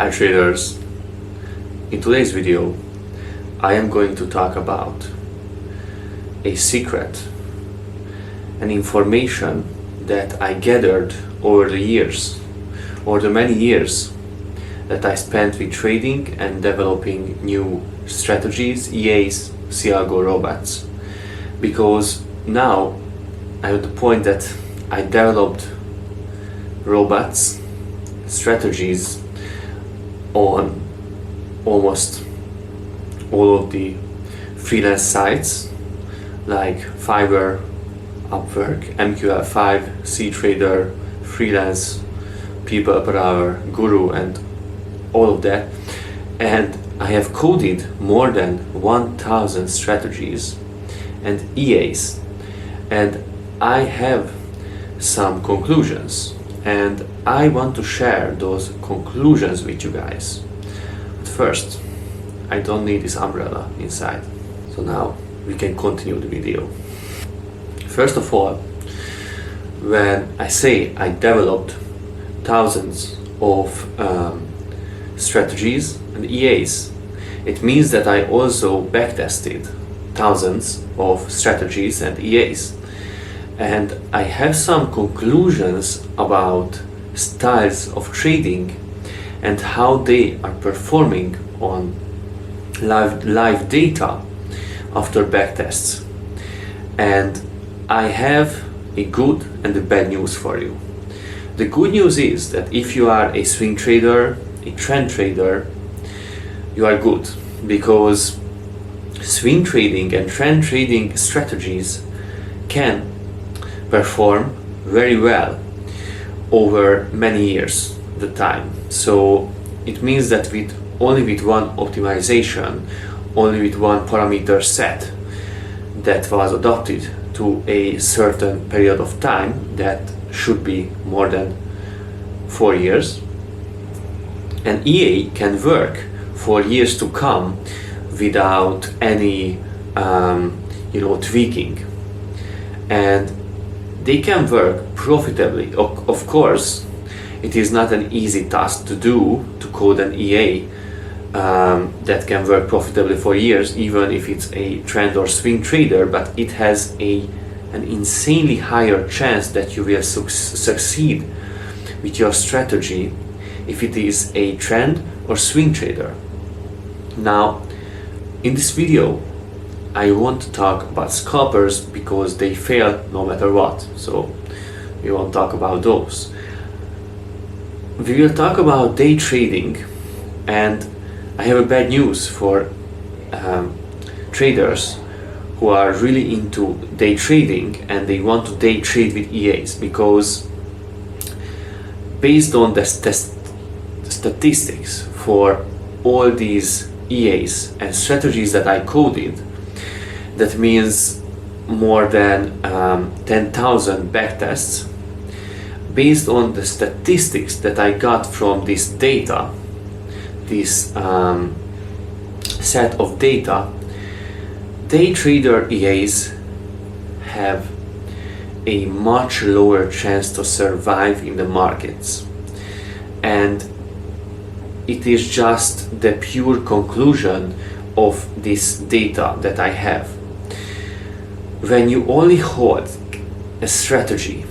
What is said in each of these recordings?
Hi traders, in today's video I am going to talk about a secret, an information that I gathered over the years, or the many years that I spent with trading and developing new strategies, EAs, Cialgo robots. Because now I'm at the point that I developed robots, strategies on almost all of the freelance sites like Fiverr, Upwork, MQL5, DayTrader, Freelance, People Per Hour, Guru, and all of that. And I have coded more than 1,000 strategies and EAs, and I have some conclusions, and I want to share those conclusions with you guys. But first, I don't need this umbrella inside. So now we can continue the video. First of all, when I say I developed thousands of strategies and EAs, it means that I also backtested thousands of strategies and EAs. And I have some conclusions about styles of trading and how they are performing on live data after backtests. And I have a good and a bad news for you. The good news is that if you are a swing trader, a trend trader, you are good, because swing trading and trend trading strategies can perform very well over many years the time. So it means that only with one optimization, only with one parameter set that was adopted to a certain period of time, that should be more than 4 years, an EA can work for years to come without any tweaking, and they can work profitably. Of course, it is not an easy task to do, to code an EA that can work profitably for years, even if it's a trend or swing trader, but it has an insanely higher chance that you will succeed with your strategy if it is a trend or swing trader. Now, in this video, I want to talk about scalpers because they fail no matter what. So we won't talk about those. We will talk about day trading, and I have a bad news for traders who are really into day trading and they want to day trade with EAs, because based on the statistics for all these EAs and strategies that I coded, that means more than 10,000 backtests. Based on the statistics that I got from this data, this set of data, day trader EAs have a much lower chance to survive in the markets. And it is just the pure conclusion of this data that I have. When you only hold a strategy,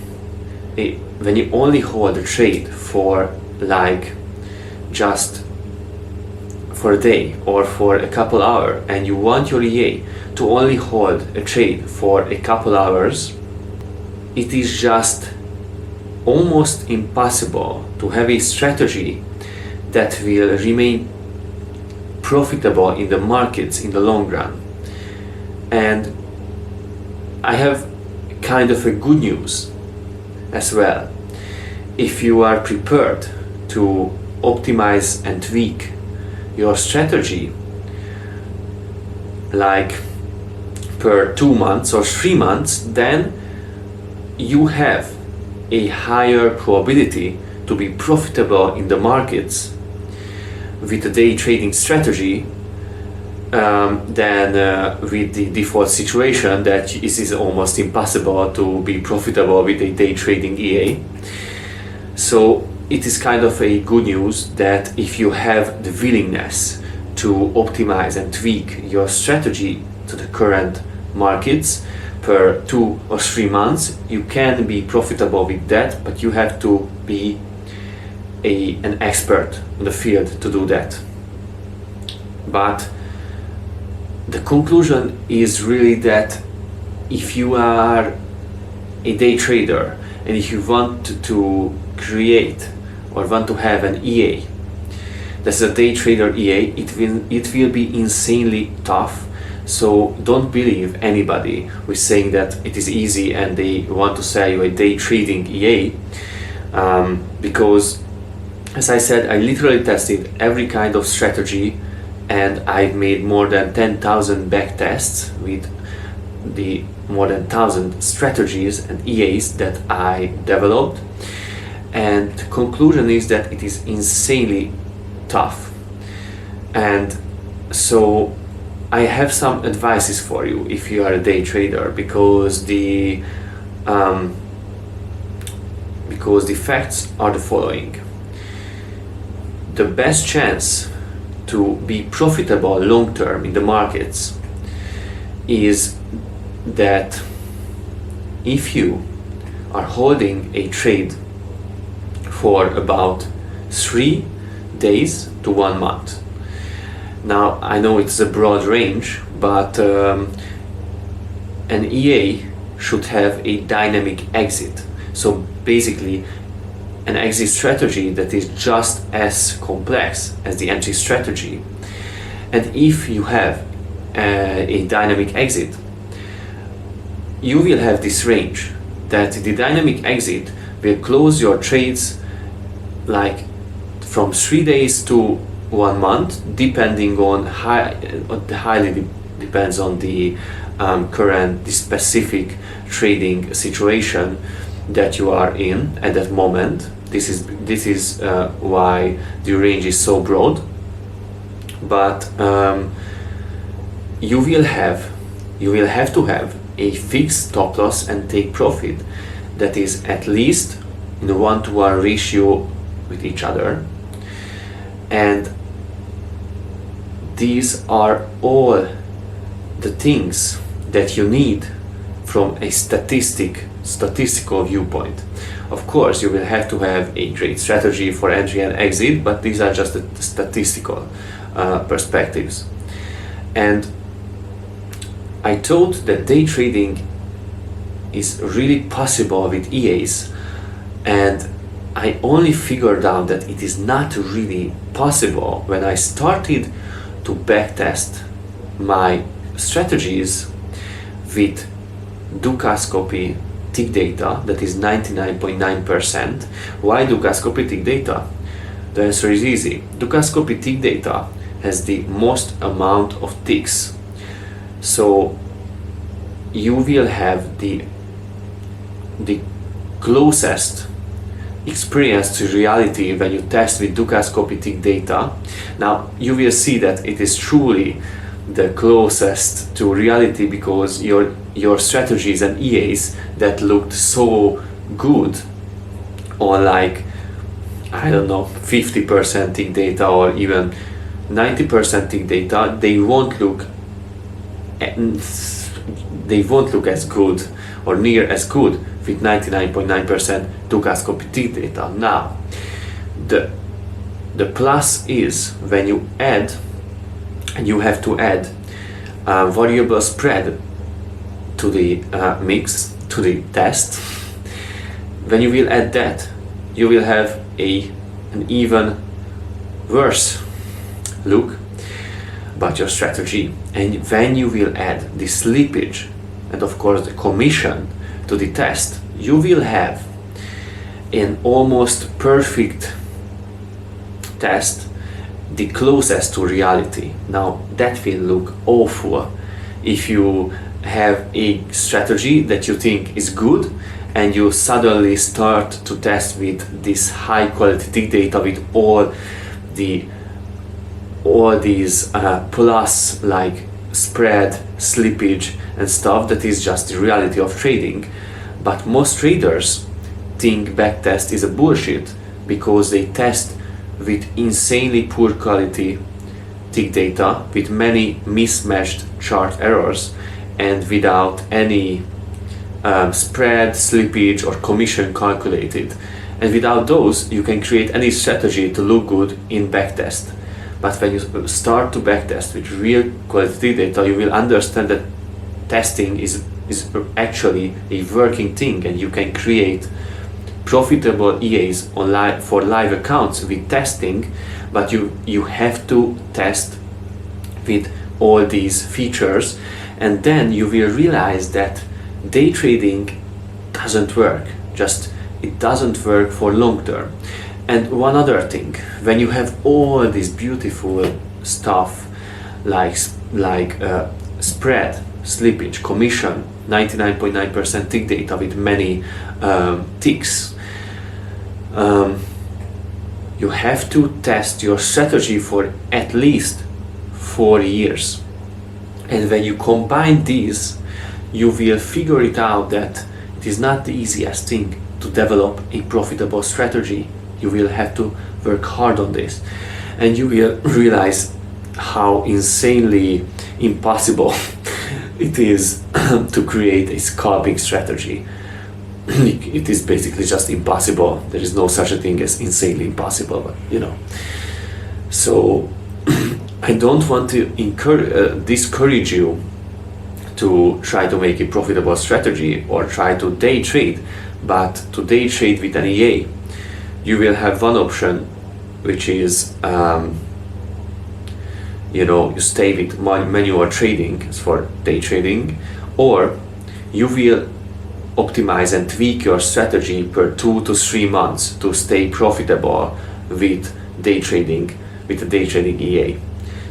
when you only hold a trade for just for a day or for a couple hours, and you want your EA to only hold a trade for a couple hours, it is just almost impossible to have a strategy that will remain profitable in the markets in the long run. And I have kind of a good news as well. If you are prepared to optimize and tweak your strategy per 2 months or 3 months, then you have a higher probability to be profitable in the markets with a day trading strategy than with the default situation that it is almost impossible to be profitable with a day trading EA. So it is kind of a good news that if you have the willingness to optimize and tweak your strategy to the current markets per 2 or 3 months, you can be profitable with that, but you have to be an expert in the field to do that. But the conclusion is really that if you are a day trader and if you want to create or want to have an EA, that's a day trader EA, it will be insanely tough. So don't believe anybody who is saying that it is easy and they want to sell you a day trading EA, because as I said, I literally tested every kind of strategy and I've made more than 10,000 back tests with the more than 1,000 strategies and EAs that I developed, and the conclusion is that it is insanely tough. And so I have some advices for you if you are a day trader, because the facts are the following. The best chance to be profitable long term in the markets is that if you are holding a trade for about 3 days to 1 month. Now I know it's a broad range, but an EA should have a dynamic exit. So basically an exit strategy that is just as complex as the entry strategy. And if you have a dynamic exit, you will have this range that the dynamic exit will close your trades like from 3 days to 1 month, depending on highly depends on the current, the specific trading situation that you are in at that moment. This is why the range is so broad. But you will have to have a fixed stop loss and take profit that is at least in a 1-to-1 ratio with each other. And these are all the things that you need from a statistical viewpoint. Of course, you will have to have a great strategy for entry and exit, but these are just the statistical perspectives. And I thought that day trading is really possible with EAs, and I only figured out that it is not really possible when I started to backtest my strategies with Dukascopy tick data that is 99.9%. Why Dukascopy tick data? The answer is easy. Dukascopy tick data has the most amount of ticks. So you will have the closest experience to reality when you test with Dukascopy tick data. Now you will see that it is truly the closest to reality, because your strategies and EAs that looked so good on like, I don't know, 50% tick data or even 90% tick data, they won't look as good or near as good with 99.9% Dukascopy tick data. Now the plus is when you add, and you have to add variable spread to the mix, to the test. When you will add that, you will have an even worse look about your strategy. And when you will add the slippage and of course the commission to the test, you will have an almost perfect test, the closest to reality. Now that will look awful if you have a strategy that you think is good and you suddenly start to test with this high quality tick data with all these plus like spread, slippage and stuff that is just the reality of trading. But most traders think backtest is a bullshit because they test with insanely poor quality tick data, with many mismatched chart errors, and without any spread, slippage or commission calculated. And without those, you can create any strategy to look good in backtest. But when you start to backtest with real quality data, you will understand that testing is actually a working thing, and you can create profitable EAs for live accounts with testing. But you have to test with all these features, and then you will realize that day trading doesn't work. It doesn't work for long term. And one other thing, when you have all this beautiful stuff like spread, slippage, commission, 99.9% tick data with many ticks, you have to test your strategy for at least 4 years. And when you combine these, you will figure it out that it is not the easiest thing to develop a profitable strategy. You will have to work hard on this, and you will realize how insanely impossible it is to create a scalping strategy. It is basically just impossible. There is no such a thing as insanely impossible, but So I don't want to discourage you to try to make a profitable strategy or try to day trade, but to day trade with an EA, you will have one option, which is you stay with manual trading for day trading, or you will optimize and tweak your strategy per 2 to 3 months to stay profitable with day trading, with a day trading EA.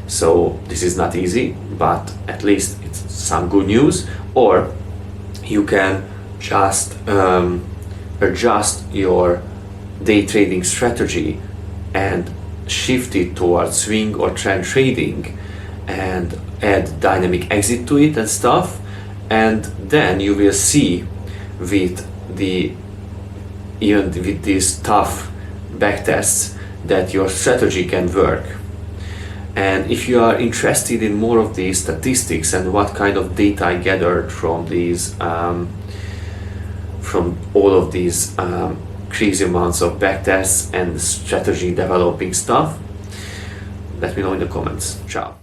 So this is not easy, but at least it's some good news. Or you can just adjust your day trading strategy and shift it towards swing or trend trading and add dynamic exit to it and stuff, and then you will see with these tough backtests that your strategy can work. And if you are interested in more of these statistics and what kind of data I gathered from these from all of these crazy amounts of backtests and strategy developing stuff, let me know in the comments. Ciao.